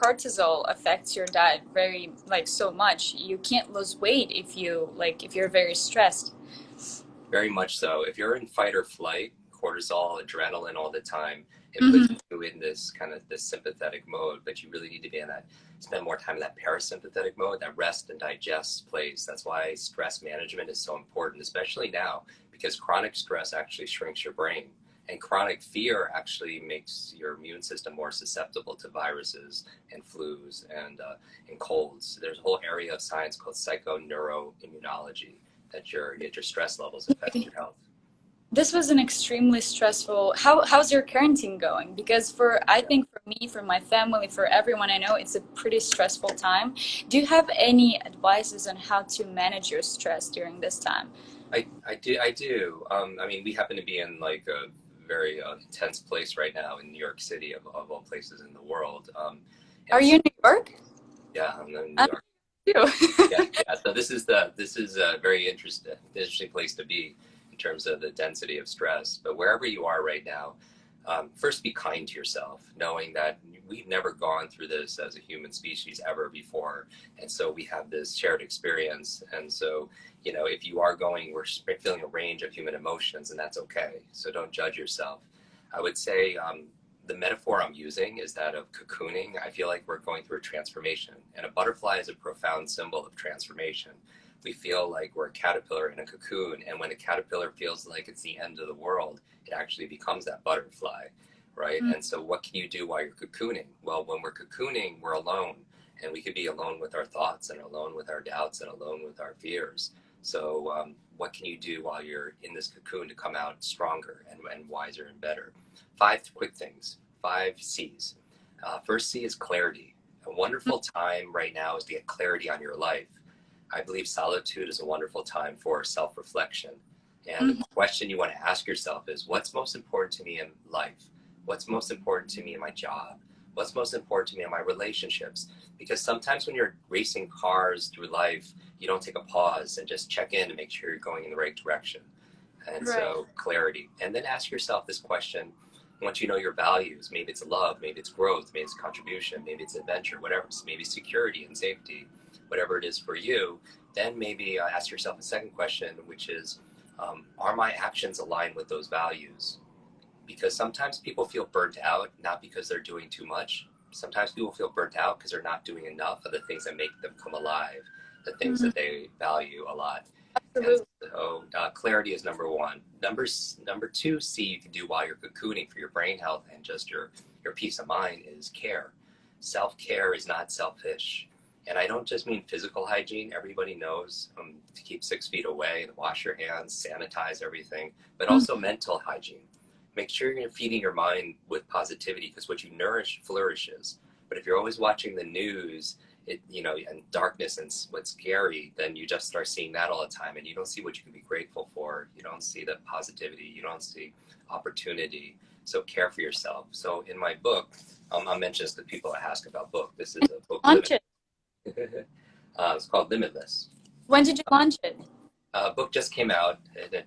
cortisol affects your diet very, like, so much. You can't lose weight if you're very stressed. Very much so. If you're in fight or flight, cortisol, adrenaline all the time, it puts Hmm. you in this kind of this sympathetic mode, but you really need to be in that, spend more time in that parasympathetic mode, that rest and digest place. That's why stress management is so important, especially now, because chronic stress actually shrinks your brain. And chronic fear actually makes your immune system more susceptible to viruses and flus and colds. There's a whole area of science called psychoneuroimmunology that your stress levels affect your health. This was an extremely stressful. How's your quarantine going? Because I think for me, for my family, for everyone I know, it's a pretty stressful time. Do you have any advices on how to manage your stress during this time? I do. I mean, we happen to be in like a very intense place right now in New York City, of all places in the world. Are And you so, in New York? yeah, I'm in New I'm York. too. Yeah. So this is a very interesting place to be in terms of the density of stress. But wherever you are right now, first be kind to yourself, knowing that we've never gone through this as a human species ever before, and so we have this shared experience. And so, if you are going, we're feeling a range of human emotions, and that's okay. So don't judge yourself. I would say the metaphor I'm using is that of cocooning. I feel like we're going through a transformation, and a butterfly is a profound symbol of transformation. We feel like we're a caterpillar in a cocoon, and when a caterpillar feels like it's the end of the world, it actually becomes that butterfly, right? Mm. And so what can you do while you're cocooning? Well, when we're cocooning, we're alone, and we could be alone with our thoughts and alone with our doubts and alone with our fears. So what can you do while you're in this cocoon to come out stronger and wiser and better? 5 quick things, 5 C's. First C is clarity. A wonderful time right now is to get clarity on your life. I believe solitude is a wonderful time for self-reflection. And the Mhm. question you want to ask yourself is, what's most important to me in life? What's most important to me in my job? What's most important to me in my relationships? Because sometimes when you're racing cars through life, you don't take a pause and just check in to make sure you're going in the right direction. And Right. so clarity. And then ask yourself this question, once you know your values, maybe it's love, maybe it's growth, maybe it's contribution, maybe it's adventure, whatever, maybe security and safety, whatever it is for you, then maybe ask yourself a second question, which is, are my actions aligned with those values? Because sometimes people feel burnt out, not because they're doing too much. Sometimes people feel burnt out because they're not doing enough of the things that make them come alive, the things Mhm. that they value a lot. And Absolutely. so clarity is number one. Number two, C, you can do while you're cocooning for your brain health and just your peace of mind is care. Self-care is not selfish. And I don't just mean physical hygiene. Everybody knows to keep 6 feet away and wash your hands, sanitize everything, but Mhm. also mental hygiene. Make sure you're feeding your mind with positivity, because what you nourish flourishes. But if you're always watching the news, and darkness and what's scary, then you just start seeing that all the time, and you don't see what you can be grateful for. You don't see the positivity. You don't see opportunity. So care for yourself. So in my book, I'll mention this to people that ask about book. This is a book, Launch it. it's called Limitless. When did you launch it? Book just came out, and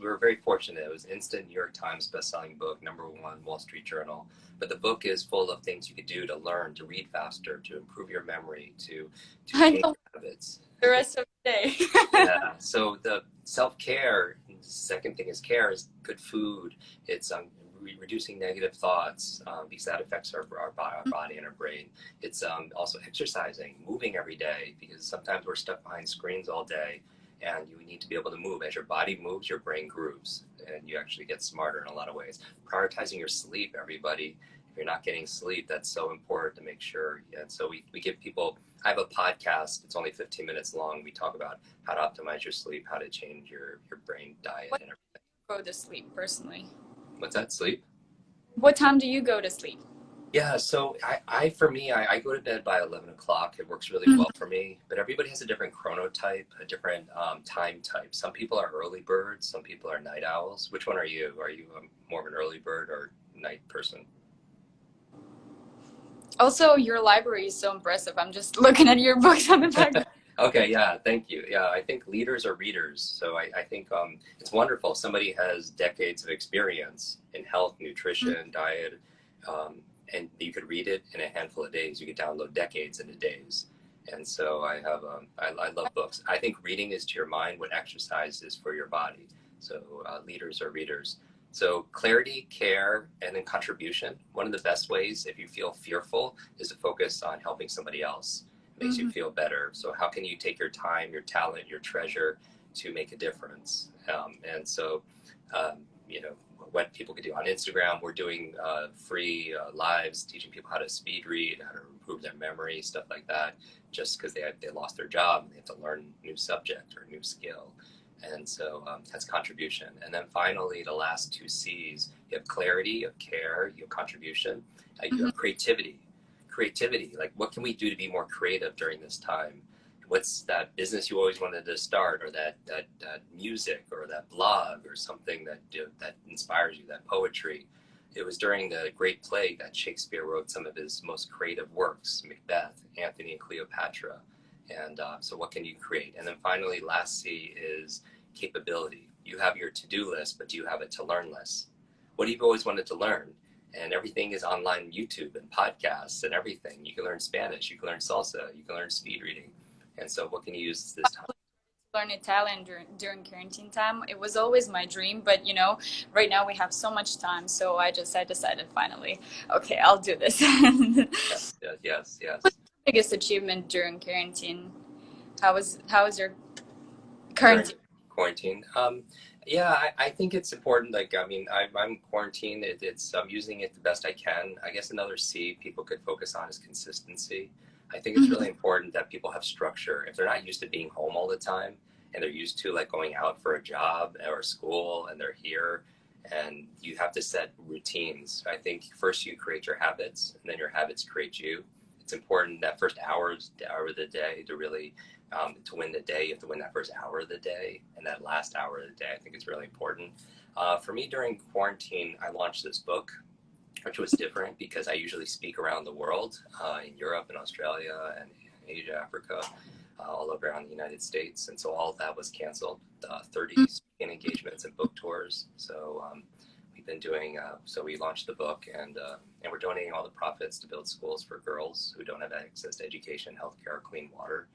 we were very fortunate. It was instant New York Times bestselling book, #1 Wall Street Journal. But the book is full of things you could do to learn, to read faster, to improve your memory, to I change know habits. the rest of the day. Yeah. So the self-care, second thing is care, is good food. It's reducing negative thoughts, because that affects our body and our brain. It's also exercising, moving every day, because sometimes we're stuck behind screens all day, and you need to be able to move. As your body moves, your brain grooves, and you actually get smarter in a lot of ways. Prioritizing your sleep, everybody. If you're not getting sleep, that's so important to make sure. And so we give people, I have a podcast, it's only 15 minutes long. We talk about how to optimize your sleep, how to change your brain diet What and everything. go to sleep personally? What's that, sleep? What time do you go to sleep? Yeah, so for me, I go to bed by 11 o'clock. It works really Mhm. well for me, but everybody has a different chronotype, a different time type. Some people are early birds, some people are night owls. Which one are you? Are you more of an early bird or night person? Also, your library is so impressive. I'm just looking at your books on the back. Okay, yeah, thank you. Yeah, I think leaders are readers. So I think it's wonderful. Somebody has decades of experience in health, nutrition, diet, and you could read it in a handful of days. You could download decades into days. And so I have, I love books. I think reading is to your mind what exercise is for your body. So leaders are readers. So clarity, care, and then contribution. One of the best ways, if you feel fearful, is to focus on helping somebody else. It makes you feel better. So how can you take your time, your talent, your treasure to make a difference? And so, you know, what people could do on Instagram, we're doing free lives, teaching people how to speed read, how to improve their memory, stuff like that, just because they lost their job and they have to learn a new subject or a new skill. And so that's contribution. And then finally, the last two C's, you have clarity, you have care, you have contribution, you have creativity. Creativity, like what can we do to be more creative during this time? What's that business you always wanted to start, or that music, or that blog, or something that inspires you, that poetry? It was during the Great Plague that Shakespeare wrote some of his most creative works, Macbeth, Antony and Cleopatra. And so what can you create? And then finally, last C is capability. You have your to-do list, but do you have a to-learn list? What have you always wanted to learn? And everything is online, YouTube and podcasts and everything. You can learn Spanish, you can learn salsa, you can learn speed reading. And so what can you use this time? Learn Italian during quarantine time. It was always my dream, but you know, right now we have so much time, so I decided finally, okay, I'll do this. Yes. Biggest achievement during quarantine? How was your quarantine? Quarantine. Yeah, I think it's important. Like, I mean, I'm quarantined. I'm using it the best I can. I guess another C people could focus on is consistency. I think it's really important that people have structure. If they're not used to being home all the time, and they're used to like going out for a job or school, and they're here, and you have to set routines. I think first you create your habits, and then your habits create you. It's important that first hour of the day to really to win the day. You have to win that first hour of the day, and that last hour of the day. I think it's really important. For me, during quarantine, I launched this book, which was different because I usually speak around the world, in Europe and Australia and Asia, Africa, all over around the United States. And so all of that was canceled, 30 speaking engagements and book tours. So we've been doing, so we launched the book, and we're donating all the profits to build schools for girls who don't have access to education, healthcare, clean water.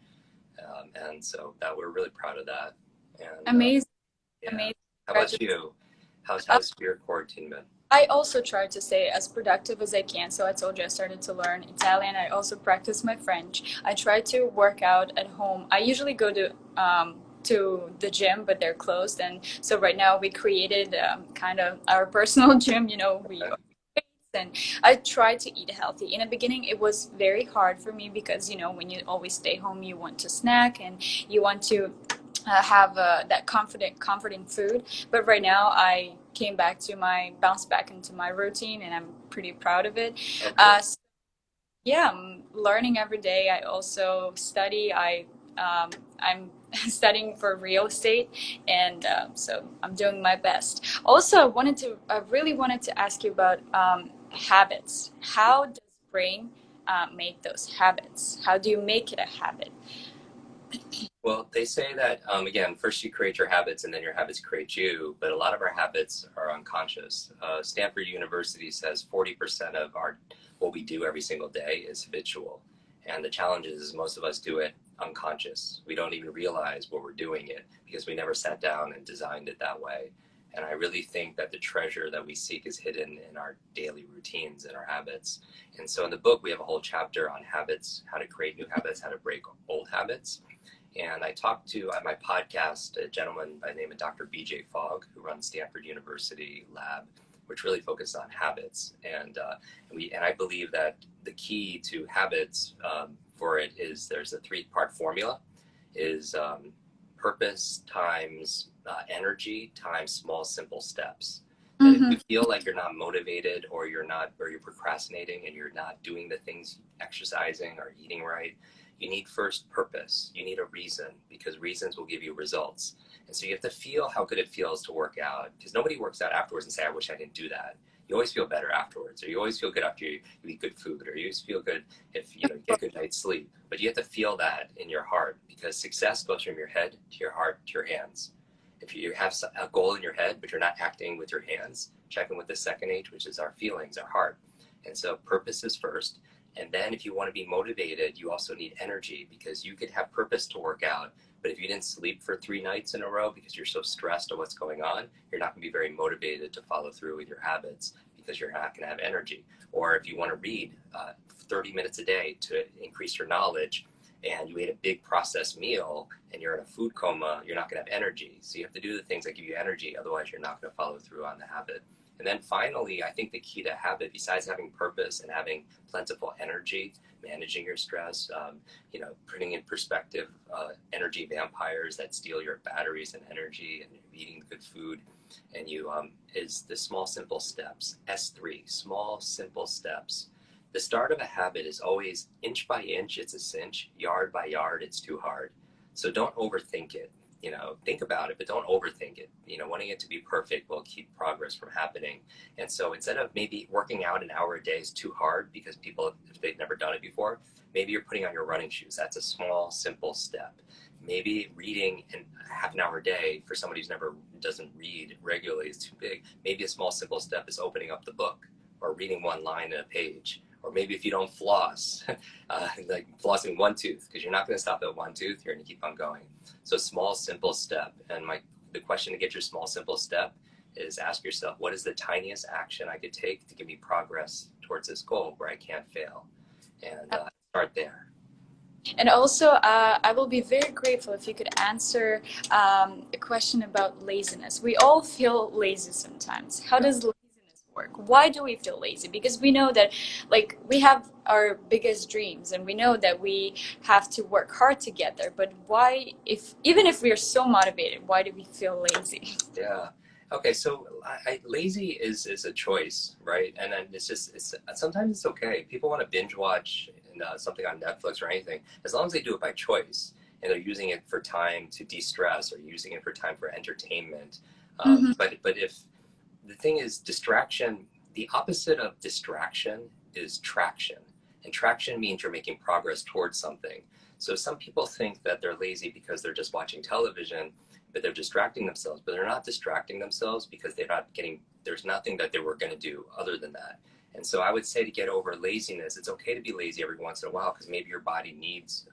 And so that we're really proud of that. And, Amazing. Yeah. Amazing. How about you? How's your quarantine been? I also try to stay as productive as I can. So I told you I started to learn Italian. I also practice my French. I try to work out at home. I usually go to the gym, but they're closed. And so right now we created kind of our personal gym. You know, and I try to eat healthy. In the beginning, it was very hard for me because, you know, when you always stay home, you want to snack and you want to have that comforting food. But right now I bounced back into my routine, and I'm pretty proud of it. Okay. So yeah, I'm learning every day. I also study. I'm studying for real estate, and so I'm doing my best. Also, I really wanted to ask you about habits. How does brain make those habits? How do you make it a habit? Well, they say that, again, first you create your habits and then your habits create you, but a lot of our habits are unconscious. Stanford University says 40% of what we do every single day is habitual. And the challenge is most of us do it unconscious. We don't even realize what we're doing it because we never sat down and designed it that way. And I really think that the treasure that we seek is hidden in our daily routines and our habits. And so in the book, we have a whole chapter on habits, how to create new habits, how to break old habits. And I talked to, on my podcast, a gentleman by the name of Dr. BJ Fogg, who runs Stanford University Lab, which really focuses on habits. And I believe that the key to habits for it is there's a 3-part formula, is purpose times energy times small, simple steps. And if you feel like you're not motivated, or you're procrastinating and you're not doing the things, exercising or eating right, you need first purpose. You need a reason, because reasons will give you results. And so you have to feel how good it feels to work out, because nobody works out afterwards and say, I wish I didn't do that. You always feel better afterwards, or you always feel good after you eat good food, or you always feel good if you get good night's sleep. But you have to feel that in your heart, because success goes from your head to your heart to your hands. If you have a goal in your head, but you're not acting with your hands, check in with the second H, which is our feelings, our heart. And so purpose is first. And then if you want to be motivated, you also need energy, because you could have purpose to work out, but if you didn't sleep for 3 nights in a row because you're so stressed at what's going on, you're not going to be very motivated to follow through with your habits, because you're not going to have energy. Or if you want to read 30 minutes a day to increase your knowledge, and you ate a big processed meal and you're in a food coma, you're not going to have energy. So you have to do the things that give you energy, otherwise you're not going to follow through on the habit. And then finally, I think the key to habit, besides having purpose and having plentiful energy, managing your stress, putting in perspective energy vampires that steal your batteries and energy, and eating good food, and is the small, simple steps. S3, small, simple steps. The start of a habit is always inch by inch, it's a cinch, yard by yard, it's too hard. So don't overthink it. Think about it, but don't overthink it. Wanting it to be perfect will keep progress from happening. And so instead of maybe working out an hour a day is too hard because if they've never done it before, maybe you're putting on your running shoes. That's a small, simple step. Maybe reading half an hour a day for somebody who's doesn't read regularly is too big. Maybe a small, simple step is opening up the book or reading one line in a page. Or maybe if you don't floss, like flossing one tooth, because you're not going to stop at one tooth, you're going to keep on going. So small, simple step. And the question to get your small, simple step is ask yourself, what is the tiniest action I could take to give me progress towards this goal where I can't fail? And start there. And also, I will be very grateful if you could answer a question about laziness. We all feel lazy sometimes. How does laziness work? Why do we feel lazy? Because we know that, like, we have our biggest dreams, and we know that we have to work hard to get there. But why, even if we are so motivated, why do we feel lazy? Yeah. Okay, so lazy is a choice, right? And then sometimes it's okay. People want to binge watch something on Netflix or anything, as long as they do it by choice and they're using it for time to de-stress or using it for time for entertainment. But if the thing is distraction, the opposite of distraction is traction, and traction means you're making progress towards something. So some people think that they're lazy because they're just watching television, but they're distracting themselves, but they're not distracting themselves because there's nothing that they were going to do other than that. And so I would say, to get over laziness, it's okay to be lazy every once in a while, because maybe your body needs,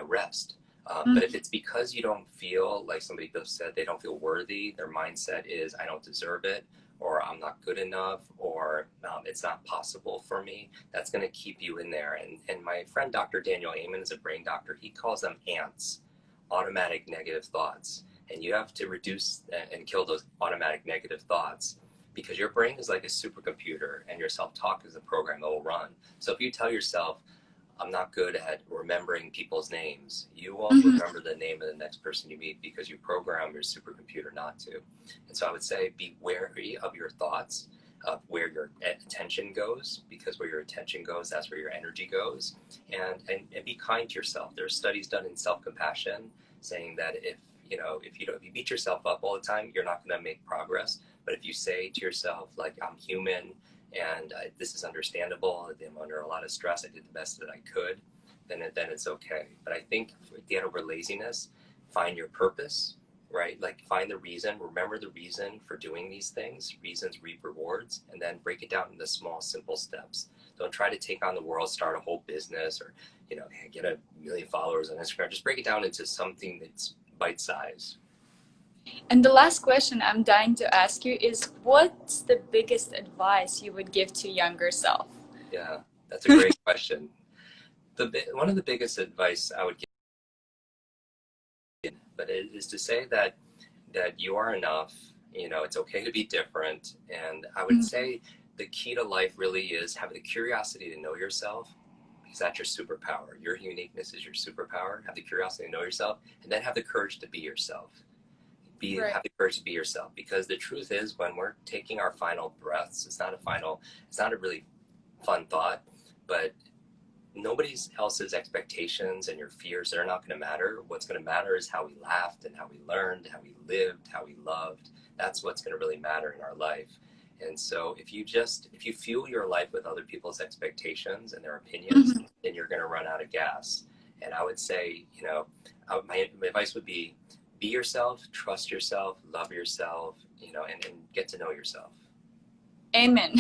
rest. But if it's because you don't feel, like somebody said, they don't feel worthy, their mindset is, I don't deserve it, or I'm not good enough, or it's not possible for me, that's going to keep you in there. And my friend Dr. Daniel Amen is a brain doctor. He calls them ants, automatic negative thoughts. And you have to reduce and kill those automatic negative thoughts, because your brain is like a supercomputer and your self-talk is a program that will run. So if you tell yourself, I'm not good at remembering people's names, you won't remember the name of the next person you meet, because you program your supercomputer not to. And so I would say, be wary of your thoughts, of where your attention goes, because where your attention goes, that's where your energy goes. And be kind to yourself. There are studies done in self-compassion saying that if you beat yourself up all the time, you're not going to make progress. But if you say to yourself, like, I'm human, and this is understandable, I'm under a lot of stress, I did the best that I could, then it's okay. But I think to get over laziness, find your purpose, right? Like, find the reason, remember the reason for doing these things. Reasons reap rewards, and then break it down into small, simple steps. Don't try to take on the world, start a whole business, or get 1 million followers on Instagram. Just break it down into something that's bite size. And the last question I'm dying to ask you is, what's the biggest advice you would give to younger self? Yeah, that's a great question. One of the biggest advice I would give, but it is to say that you are enough. It's okay to be different. And I would say the key to life really is have the curiosity to know yourself, because that's your superpower. Your uniqueness is your superpower. Have the curiosity to know yourself, and then have the courage to be yourself. Have the courage to be yourself, because the truth is, when we're taking our final breaths, it's not a really fun thought, but nobody else's expectations and your fears, they're not going to matter. What's going to matter is how we laughed and how we learned, how we lived, how we loved. That's what's going to really matter in our life. And so if you fuel your life with other people's expectations and their opinions, then you're going to run out of gas. And I would say, my advice would be yourself, trust yourself, love yourself, and get to know yourself. Amen.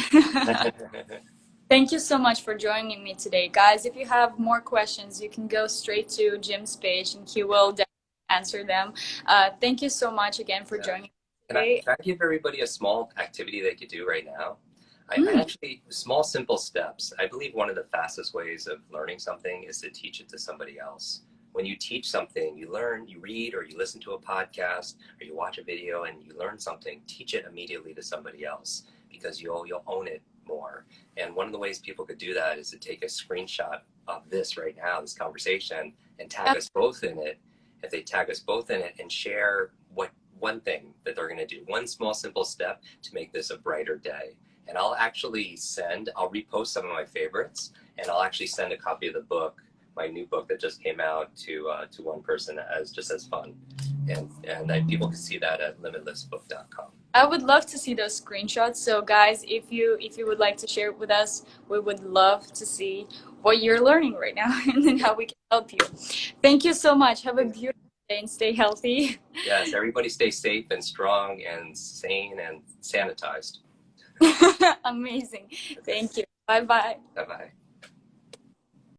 Thank you so much for joining me today. Guys, if you have more questions, you can go straight to Jim's page and he will definitely answer them. Thank you so much again for Yeah. joining me today. Can I give everybody a small activity they could do right now? I Mm. actually, small, simple steps. I believe one of the fastest ways of learning something is to teach it to somebody else. When you teach something, you learn, you read, or you listen to a podcast, or you watch a video and you learn something, teach it immediately to somebody else because you'll own it more. And one of the ways people could do that is to take a screenshot of this right now, this conversation, and tag us both in it. If they tag us both in it and share what one thing that they're going to do, one small, simple step to make this a brighter day. And I'll repost some of my favorites, and I'll actually send a copy of the book, my new book that just came out, to one person as fun. And people can see that at limitlessbook.com. I would love to see those screenshots. So guys, if you would like to share it with us, we would love to see what you're learning right now and then how we can help you. Thank you so much. Have a beautiful day and stay healthy. Yes, everybody stay safe and strong and sane and sanitized. Amazing. Thank you. Bye bye. Bye bye.